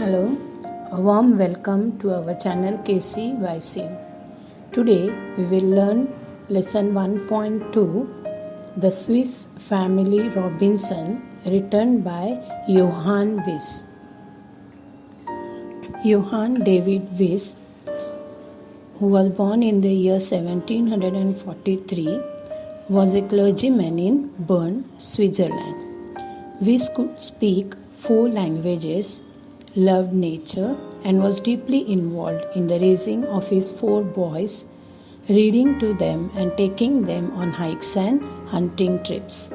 Hello, a warm welcome to our channel KCYC. Today we will learn lesson 1.2 The Swiss Family Robinson, written by Johann Wyss. Johann David Wyss, who was born in the year 1743, was a clergyman in Bern, Switzerland. Wyss could speak 4 languages, loved nature, and was deeply involved in the raising of his 4 boys, reading to them and taking them on hikes and hunting trips.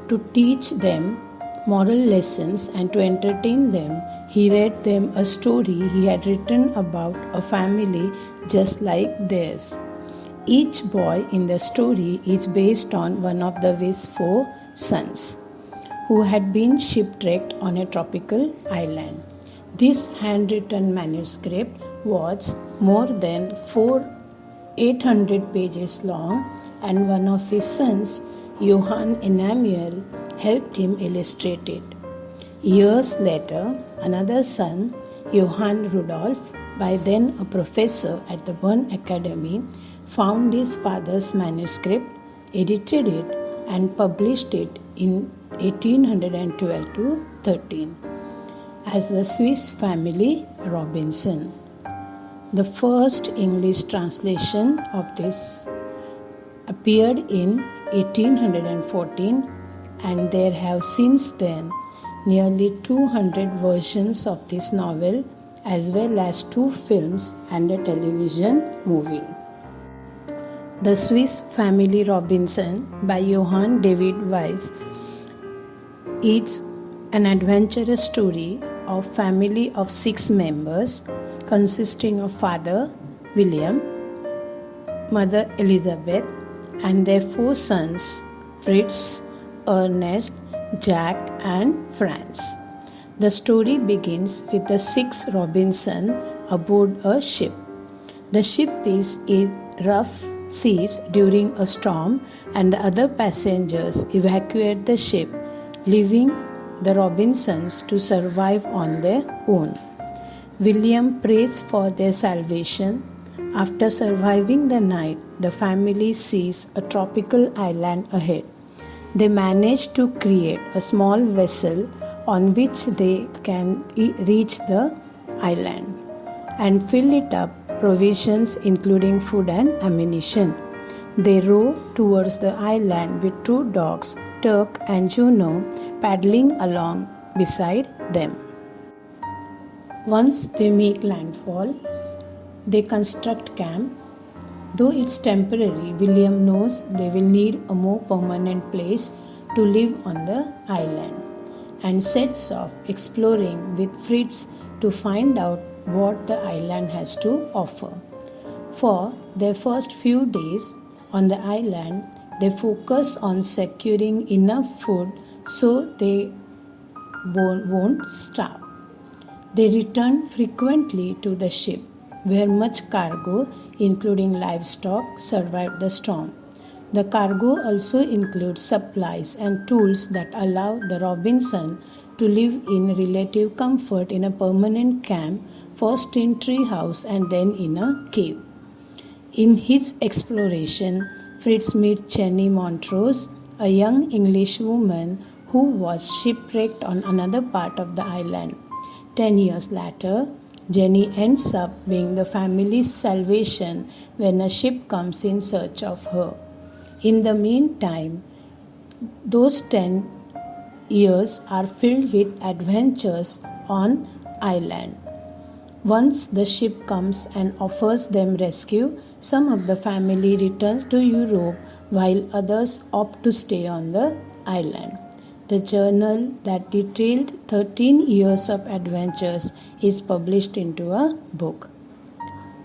To teach them moral lessons and to entertain them, he read them a story he had written about a family just like theirs. Each boy in the story is based on one of the Wyss 4 sons, who had been shipwrecked on a tropical island. This handwritten manuscript was more than 800 pages long, and one of his sons, Johann Emanuel, helped him illustrate it. Years later, another son, Johann Rudolf, by then a professor at the Bern Academy, found his father's manuscript, edited it, and published it in 1812-13 as the Swiss Family Robinson. The first English translation of this appeared in 1814, and there have since then nearly 200 versions of this novel, as well as 2 films and a television movie. The Swiss Family Robinson by Johann David Wyss is an adventurous story of family of 6 members consisting of father William, mother Elizabeth, and their 4 sons Fritz, Ernest, Jack, and Franz. The story begins with the 6 Robinson aboard a ship. The ship is in rough seas during a storm, and the other passengers evacuate the ship, leaving the Robinsons to survive on their own. William prays for their salvation. After surviving the night, the family sees a tropical island ahead. They manage to create a small vessel on which they can reach the island and fill it up provisions including food and ammunition. They row towards the island with 2 dogs, Turk and Juno, paddling along beside them. Once they make landfall, they construct camp. Though it's temporary, William knows they will need a more permanent place to live on the island, and sets off exploring with Fritz to find out what the island has to offer. For their first few days on the island, they focus on securing enough food so they won't starve. They return frequently to the ship, where much cargo, including livestock, survived the storm. The cargo also includes supplies and tools that allow the Robinson to live in relative comfort in a permanent camp, first in tree house and then in a cave. In his exploration, Fritz meets Jenny Montrose, a young English woman who was shipwrecked on another part of the island. 10 years later, Jenny ends up being the family's salvation when a ship comes in search of her. In the meantime, those 10 years are filled with adventures on island. Once the ship comes and offers them rescue, some of the family returns to Europe while others opt to stay on the island. The journal that detailed 13 years of adventures is published into a book.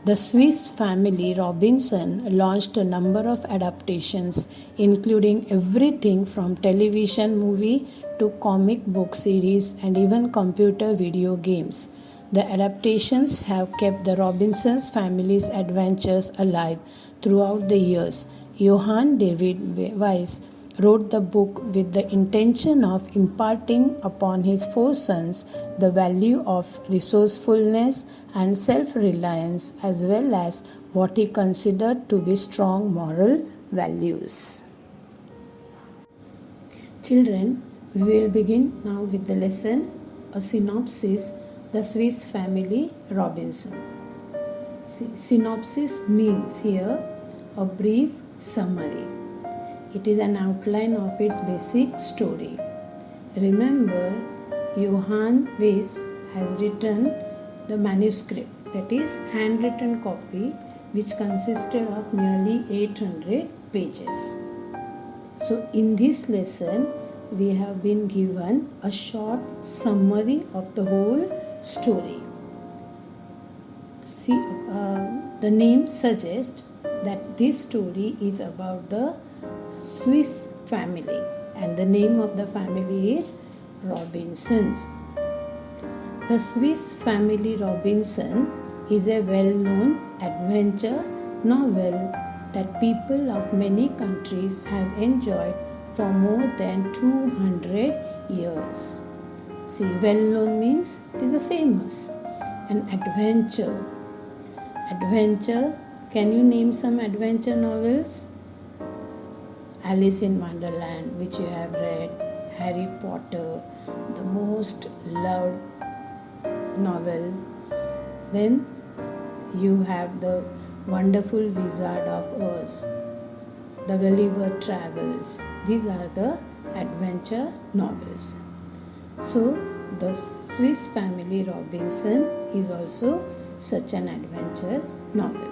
The Swiss Family Robinson launched a number of adaptations, including everything from television movie to comic book series and even computer video games. The adaptations have kept the Robinsons family's adventures alive throughout the years. Johann David Wyss wrote the book with the intention of imparting upon his four sons the value of resourcefulness and self reliance, as well as what he considered to be strong moral values. Children, we will begin now with the lesson, a synopsis, the Swiss family Robinson. Synopsis means here a brief summary. It is an outline of its basic story. Remember, Johann Wyss has written the manuscript, that is, handwritten copy, which consisted of nearly 800 pages. So, in this lesson, we have been given a short summary of the whole story. See, the name suggests that this story is about the Swiss family, and the name of the family is Robinsons. The Swiss family Robinson is a well-known adventure novel that people of many countries have enjoyed for more than 200 years. See, well-known means it is a famous. An adventure. Adventure. Can you name some adventure novels? Alice in Wonderland, which you have read. Harry Potter, the most loved novel. Then you have the Wonderful Wizard of Oz, the Gulliver Travels. These are the adventure novels. So, the Swiss family Robinson is also such an adventure novel.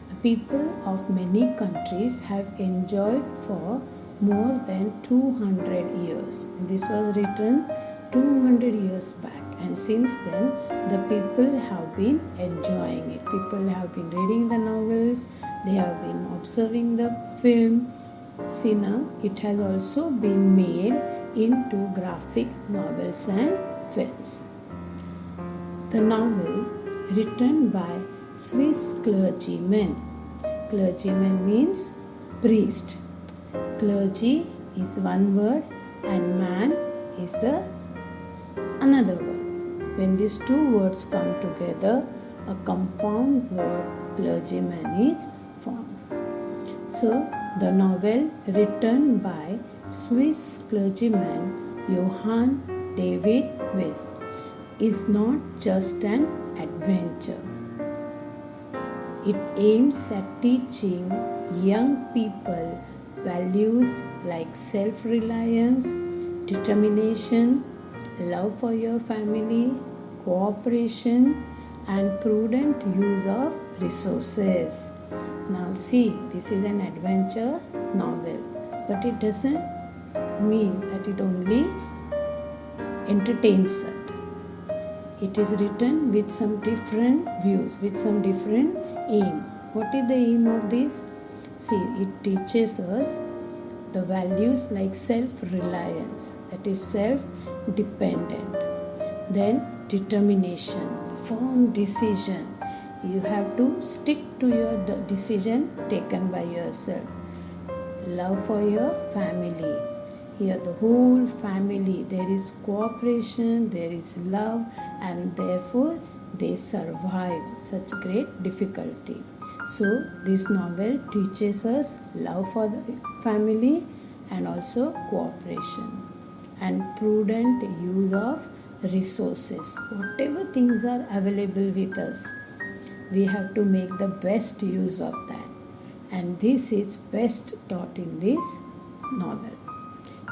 The people of many countries have enjoyed for more than 200 years. This was written 200 years back, and since then the people have been enjoying it. People have been reading the novels, they have been observing the film. See, now it has also been made into graphic novels and films. The novel, written by Swiss clergymen. Clergyman means priest. Clergy is one word and man is the another word. When these two words come together, a compound word, clergyman, is formed. So, the novel written by Swiss clergyman Johann David Wyss is not just an adventure. It aims at teaching young people values like self-reliance, determination, love for your family, cooperation, and prudent use of resources. Now see, this is an adventure novel, but it doesn't mean that it only entertains us. It is written with some different views, with some different aim. What is the aim of this? See, it teaches us the values like self-reliance, that is self-dependent. Then determination, firm decision. You have to stick to your decision taken by yourself. Love for your family. Here the whole family, there is cooperation, there is love, and therefore they survived such great difficulty. So this novel teaches us love for the family and also cooperation and prudent use of resources. Whatever things are available with us, we have to make the best use of that. And this is best taught in this novel.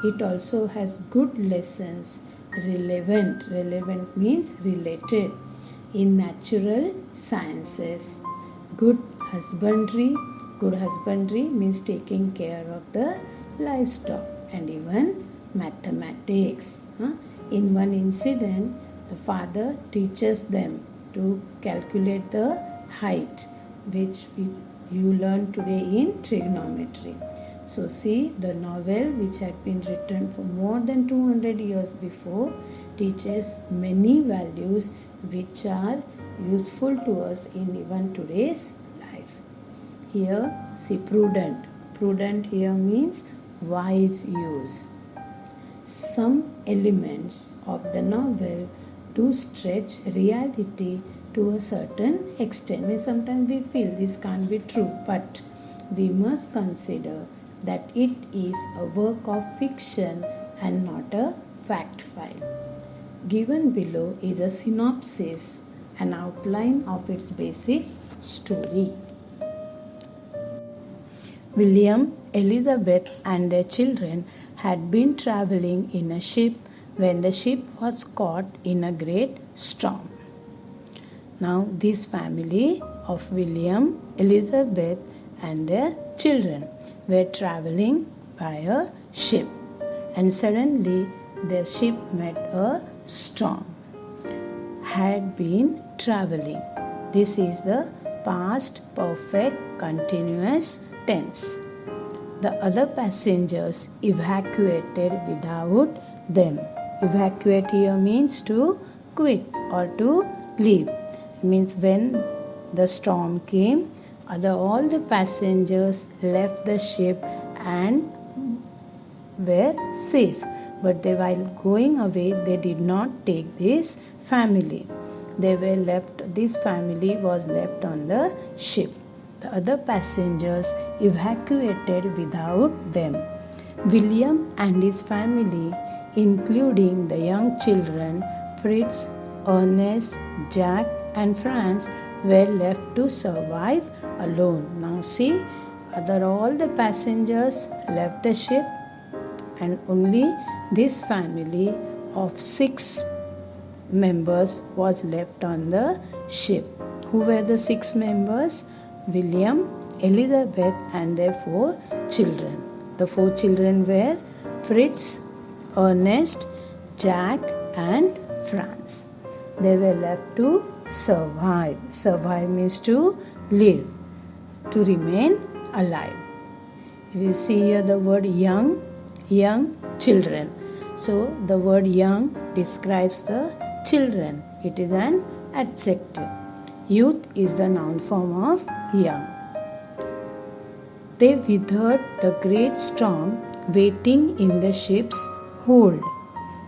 It also has good lessons, relevant. Relevant means related in natural sciences. Good husbandry. Good husbandry means taking care of the livestock, and even mathematics. In one incident, the father teaches them to calculate the height, which you learn today in trigonometry. So see, the novel, which had been written for more than 200 years before, teaches many values which are useful to us in even today's life. Here, see, prudent. Prudent here means wise use. Some elements of the novel do stretch reality to a certain extent. Sometimes we feel this can't be true, but we must consider that it is a work of fiction and not a fact file. Given below is a synopsis, an outline of its basic story. William, Elizabeth, and their children had been traveling in a ship when the ship was caught in a great storm. Now, this family of William, Elizabeth, and their children were traveling by a ship, and suddenly their ship met a storm. Had been traveling. This is the past perfect continuous tense. The other passengers evacuated without them. Evacuate here means to quit or to leave. It means when the storm came, all the passengers left the ship and were safe. But while going away, they did not take this family. This family was left on the ship. The other passengers evacuated without them. William and his family, including the young children Fritz, Ernest, Jack, and Franz, were left to survive alone. Now see, all the passengers left the ship, and only this family of 6 members was left on the ship. Who were the 6 members? William, Elizabeth, and their 4 children. The 4 children were Fritz, Ernest, Jack, and Franz. They were left to survive. Survive means to live, to remain alive. If you see here the word young children. So the word young describes the children. It is an adjective. Youth is the noun form of young. They weathered the great storm waiting in the ship's hold.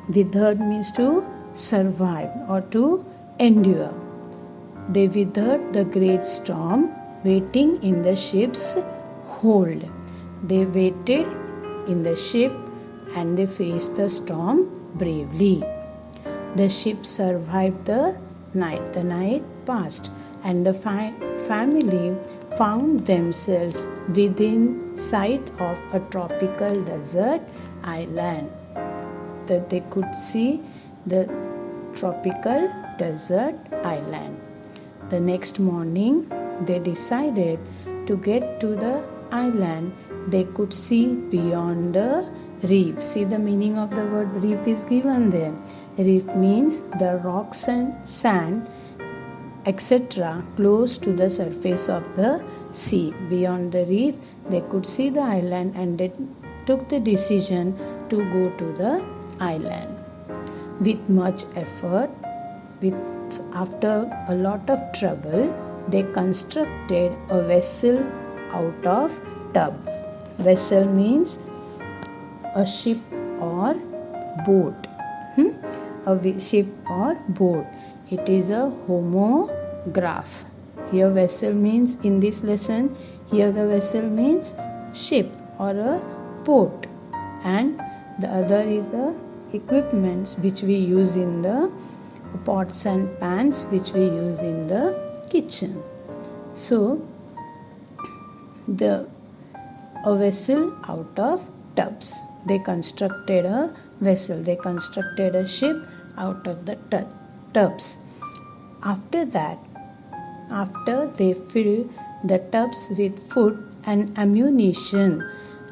Withered means to survive or to endure. They weathered the great storm waiting in the ship's hold. They waited in the ship and they faced the storm bravely. The ship survived the night. The night passed and the family found themselves within sight of a tropical desert island. That they could see the tropical desert island. The next morning, they decided to get to the island. They could see beyond the reef. See, the meaning of the word reef is given there. Reef means the rocks and sand, etc., close to the surface of the sea. Beyond the reef, they could see the island, and they took the decision to go to the island. With much effort, after a lot of trouble, they constructed a vessel out of tub. Vessel means a ship or boat. A ship or boat. It is a homograph. Here vessel means, in this lesson, here the vessel means ship or a boat, and the other is the equipments which we use in the pots and pans which we use in the kitchen. So a vessel out of tubs. They constructed a vessel. They constructed a ship out of the tubs. After that, after they filled the tubs with food and ammunition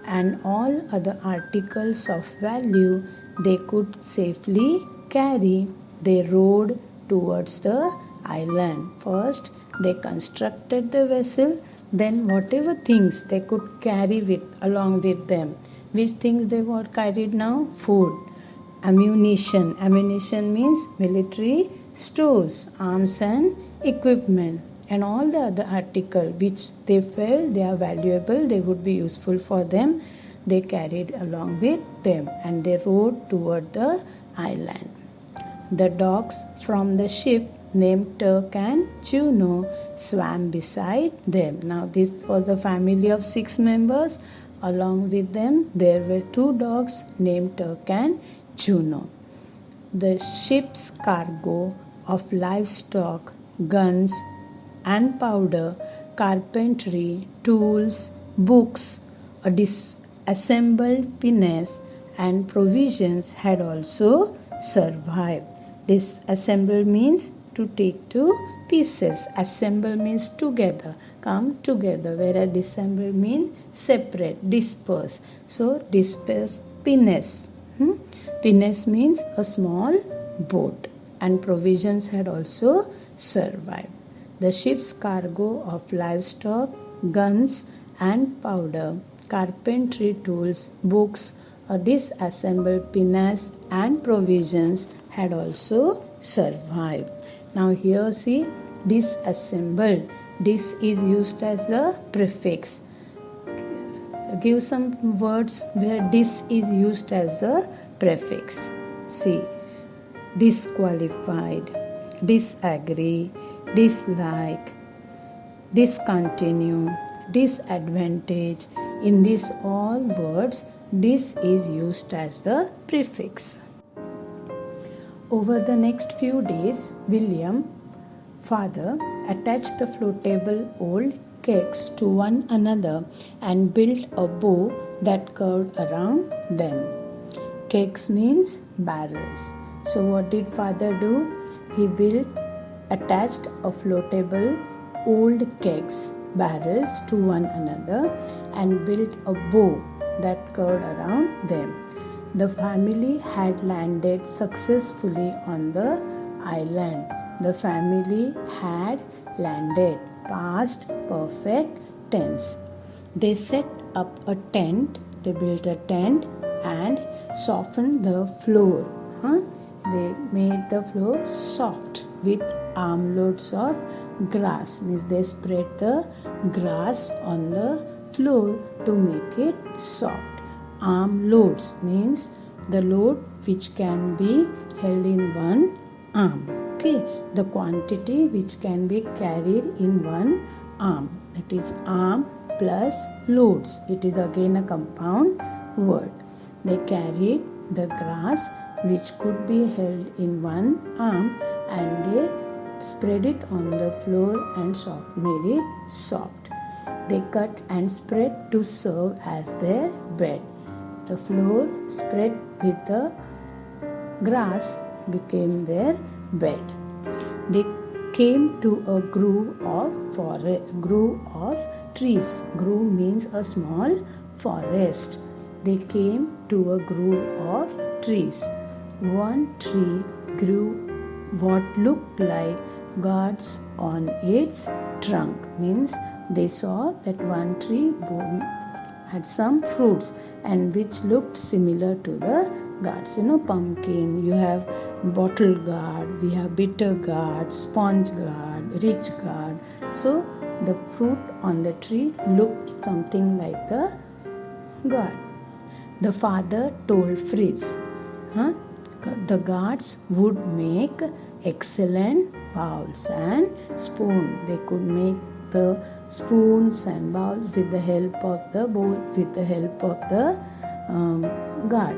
and all other articles of value they could safely carry, they rowed towards the island. First, they constructed the vessel, then whatever things they could carry along with them. Which things they were carried now? Food, ammunition. Ammunition means military stores, arms and equipment, and all the other articles which they felt they are valuable, they would be useful for them. they carried along with them, and they rowed toward the island. The dogs from the ship named Turk and Juno swam beside them. Now this was the family of 6 members. Along with them there were 2 dogs named Turk and Juno. The ship's cargo of livestock, guns and powder, carpentry, tools, books, a disassembled pinnace and provisions had also survived. Disassemble means to take to pieces. Assemble means together, come together, whereas disassemble means separate, disperse. So disperse pinnace. Pinnace means a small boat, and provisions had also survived. The ship's cargo of livestock, guns and powder, carpentry tools, books, a disassembled pinnace and provisions had also survived. Now here see disassembled. This is used as the prefix. Give some words where dis is used as the prefix. See, disqualified, disagree, dislike, discontinue, disadvantage. In these all words, this is used as the prefix. Over the next few days, William, father, attached the floatable old kegs to one another and built a bow that curved around them. Kegs means barrels. So what did father do? He attached a floatable old kegs, barrels to one another and built a bow that curved around them. The family had landed successfully on the island. The family had landed, past perfect tense. They set up a tent. They built a tent and softened the floor. They made the floor soft with armloads of grass. Means they spread the grass on the floor to make it soft. Armloads means the load which can be held in one arm. Okay, the quantity which can be carried in one arm. That is arm plus loads. It is again a compound word. They carried the grass which could be held in one arm and they spread it on the floor and made it soft. They cut and spread to serve as their bed. The floor spread with the grass became their bed. They came to a grove of trees. Grove means a small forest. They came to a grove of trees. One tree grew what looked like gourds on its trunk. Means they saw that one tree had some fruits and which looked similar to the gourds. Pumpkin, you have bottle gourd, we have bitter gourd, sponge gourd, rich gourd. So the fruit on the tree looked something like the gourd. The father told Fritz, the gourds would make excellent bowls and spoon. They could make the spoons and bowls with the help of the bowl, with the help of the gourd,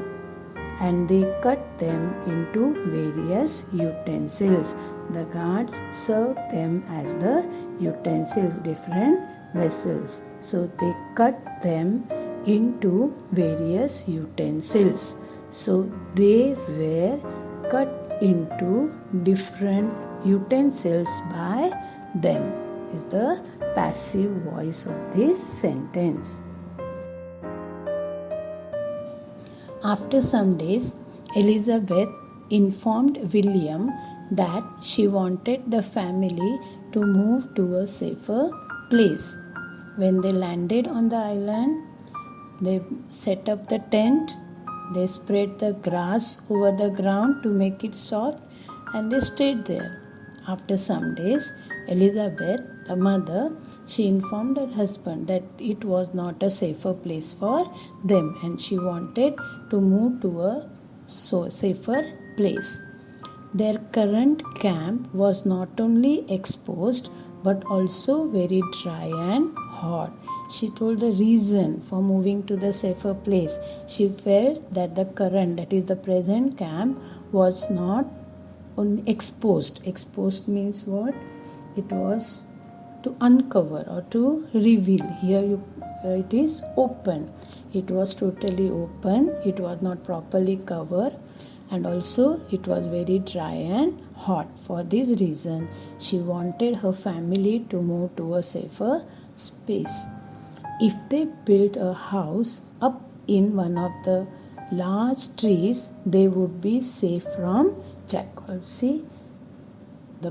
and they cut them into various utensils. The gourds served them as the utensils, different vessels. So they cut them into various utensils. So they were cut into different utensils by them, is the passive voice of this sentence. After some days, Elizabeth informed William that she wanted the family to move to a safer place. When they landed on the island, they set up the tent, they spread the grass over the ground to make it soft, and they stayed there. After some days, Elizabeth, the mother, she informed her husband that it was not a safer place for them and she wanted to move to a safer place. Their current camp was not only exposed but also very dry and hot. She told the reason for moving to the safer place. She felt that the current, that is the present camp, was not exposed. Exposed means what? It was to uncover or to reveal. Here it is open. It was totally open. It was not properly covered. And also it was very dry and hot. For this reason, she wanted her family to move to a safer space. If they built a house up in one of the large trees, they would be safe from jackals. See, the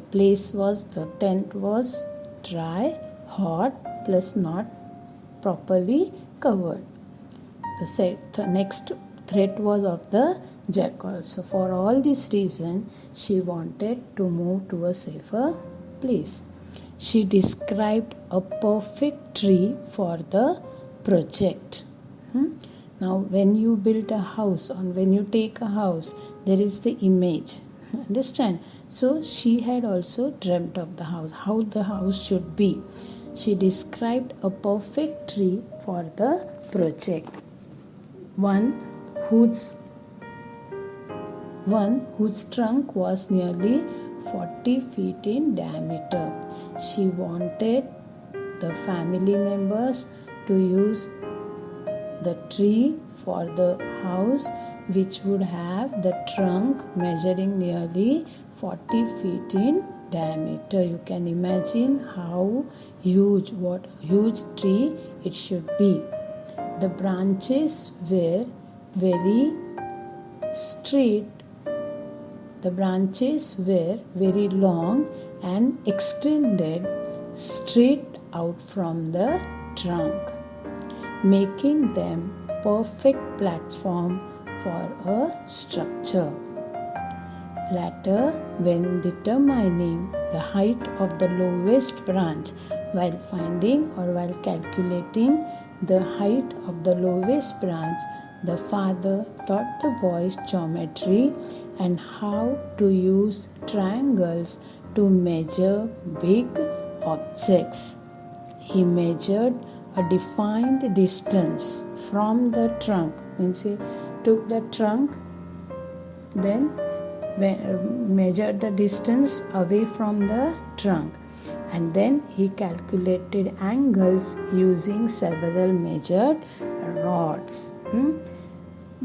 tent was dry, hot, plus not properly covered. The next threat was of the jackal. So for all this reason, she wanted to move to a safer place. She described a perfect tree for the project. Now when you build a house or when you take a house, there is the image. Understand? So she had also dreamt of the house, how the house should be. She described a perfect tree for the project. One whose trunk was nearly 40 feet in diameter. She wanted the family members to use the tree for the house, which would have the trunk measuring nearly 40 feet in diameter. You can imagine how huge tree it should be. The branches were very straight. The branches were very long and extended straight out from the trunk, making them perfect platform for a structure. Later, when determining the height of the lowest branch, while calculating the height of the lowest branch, the father taught the boys geometry and how to use triangles to measure big objects. He measured a defined distance from the trunk. Means he took the trunk, then measured the distance away from the trunk, and then he calculated angles using several measured rods,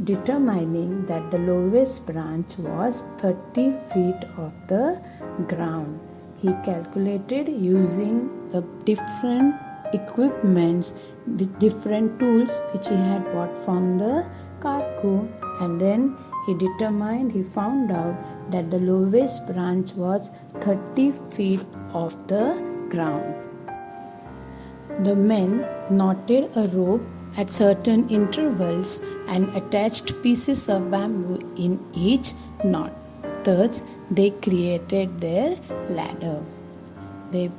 determining that the lowest branch was 30 feet off the ground. He calculated using the different equipments with different tools which he had bought from the Carco, and then he found out that the lowest branch was 30 feet off the ground. The men knotted a rope at certain intervals and attached pieces of bamboo in each knot. Thus, they created their ladder. They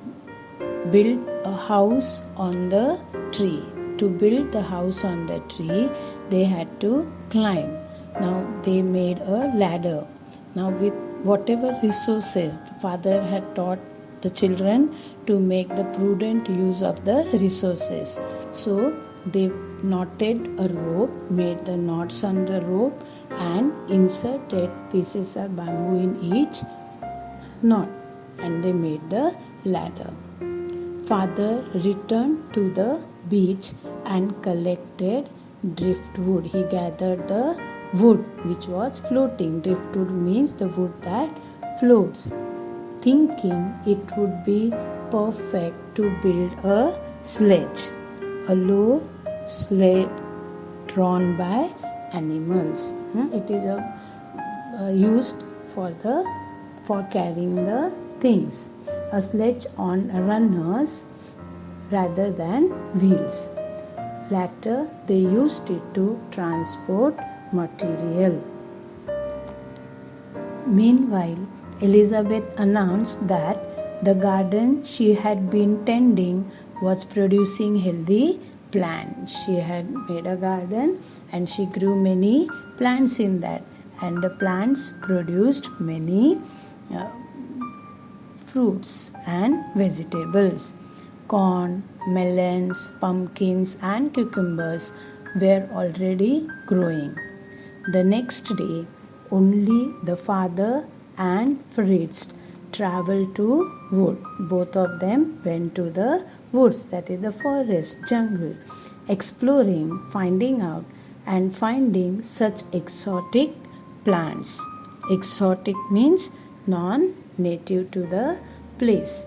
built a house on the tree. To build the house on the tree, they had to climb. Now they made a ladder. Now with whatever resources, the father had taught the children to make the prudent use of the resources. So they knotted a rope, made the knots on the rope, and inserted pieces of bamboo in each knot, and they made the ladder. Father returned to the beach and collected driftwood. He gathered the wood which was floating. Driftwood means the wood that floats, thinking it would be perfect to build a sledge, a low sled drawn by animals. It is used for carrying the things. A sledge on runners rather than wheels. Later, they used it to transport material. Meanwhile, Elizabeth announced that The garden she had been tending was producing healthy plants. She had made a garden and she grew many plants in that, and the plants produced many fruits and vegetables. Corn, melons, pumpkins, and cucumbers were already growing. The next day, only the father and Fritz traveled to wood. Both of them went to the woods, that is the forest, jungle, exploring, finding out, and finding such exotic plants. Exotic means non-native to the place.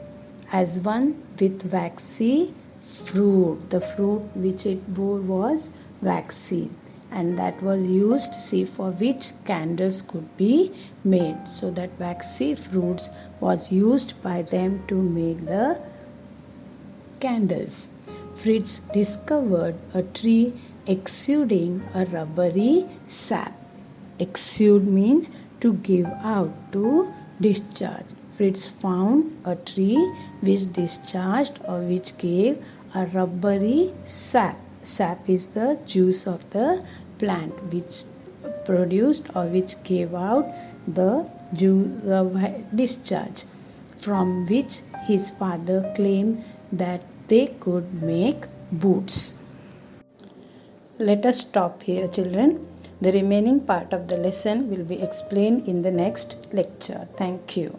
As one with waxy fruit. The fruit which it bore was waxy, and that was used, see, for which candles could be made. So that waxy fruits was used by them to make the candles. Fritz discovered a tree exuding a rubbery sap. Exude means to give out, to discharge. Fritz found a tree which discharged or which gave a rubbery sap. Sap is the juice of the plant which produced or which gave out the juice of discharge, from which his father claimed that they could make boots. Let us stop here, children. The remaining part of the lesson will be explained in the next lecture. Thank you.